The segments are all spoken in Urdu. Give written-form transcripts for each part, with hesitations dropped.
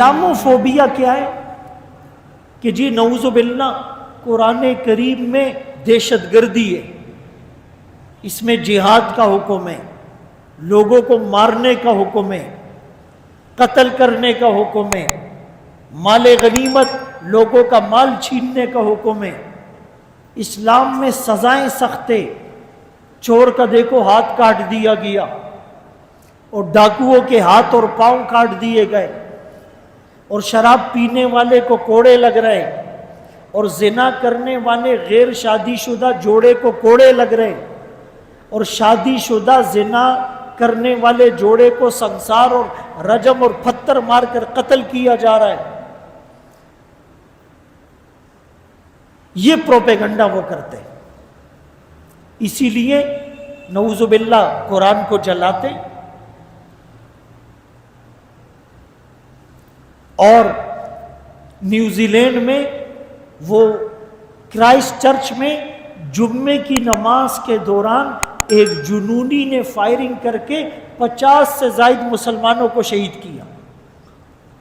اسلاموفوبیا کیا ہے کہ جی نعوذ باللہ قرآن کریم میں دہشت گردی ہے، اس میں جہاد کا حکم ہے، لوگوں کو مارنے کا حکم ہے، قتل کرنے کا حکم ہے، مال غنیمت لوگوں کا مال چھیننے کا حکم ہے، اسلام میں سزائیں سخت ہے، چور کا دیکھو ہاتھ کاٹ دیا گیا اور ڈاکوؤں کے ہاتھ اور پاؤں کاٹ دیے گئے، اور شراب پینے والے کو کوڑے لگ رہے، اور زنا کرنے والے غیر شادی شدہ جوڑے کو کوڑے لگ رہے، اور شادی شدہ زنا کرنے والے جوڑے کو سنسار اور رجم اور پتھر مار کر قتل کیا جا رہا ہے۔ یہ پروپیگنڈا وہ کرتے ہیں، اسی لیے نعوذ باللہ قرآن کو جلاتے، اور نیوزی لینڈ میں وہ کرائسٹ چرچ میں جمعے کی نماز کے دوران ایک جنونی نے فائرنگ کر کے 50 سے زائد مسلمانوں کو شہید کیا۔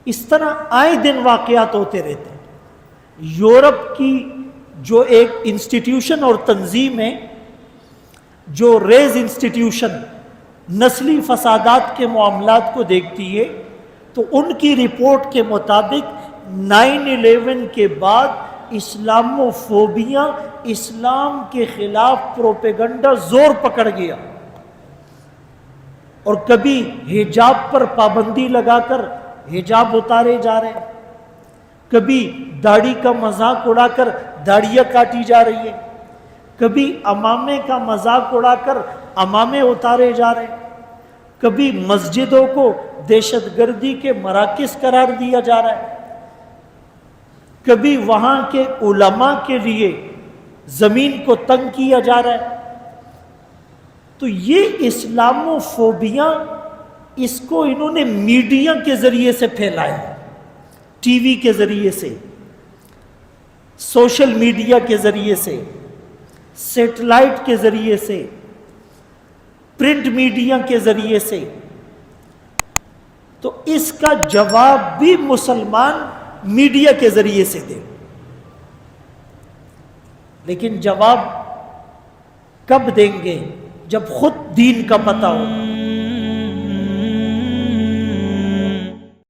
اس طرح آئے دن واقعات ہوتے رہتے ہیں۔ یورپ کی جو ایک انسٹیٹیوشن اور تنظیم ہے جو ریز انسٹیٹیوشن نسلی فسادات کے معاملات کو دیکھتی ہے، تو ان کی رپورٹ کے مطابق 9/11 کے بعد اسلاموفوبیا، اسلام کے خلاف پروپیگنڈا زور پکڑ گیا، اور کبھی حجاب پر پابندی لگا کر حجاب اتارے جا رہے ہیں، کبھی داڑھی کا مذاق اڑا کر داڑیاں کاٹی جا رہی ہیں، کبھی امامے کا مذاق اڑا کر امامے اتارے جا رہے ہیں، کبھی مسجدوں کو دہشت گردی کے مراکز قرار دیا جا رہا ہے، کبھی وہاں کے علماء کے لیے زمین کو تنگ کیا جا رہا ہے۔ تو یہ اسلاموفوبیا، اس کو انہوں نے میڈیا کے ذریعے سے پھیلایا، ٹی وی کے ذریعے سے، سوشل میڈیا کے ذریعے سے، سیٹلائٹ کے ذریعے سے، پرنٹ میڈیا کے ذریعے سے۔ تو اس کا جواب بھی مسلمان میڈیا کے ذریعے سے دے، لیکن جواب کب دیں گے؟ جب خود دین کا پتہ ہو۔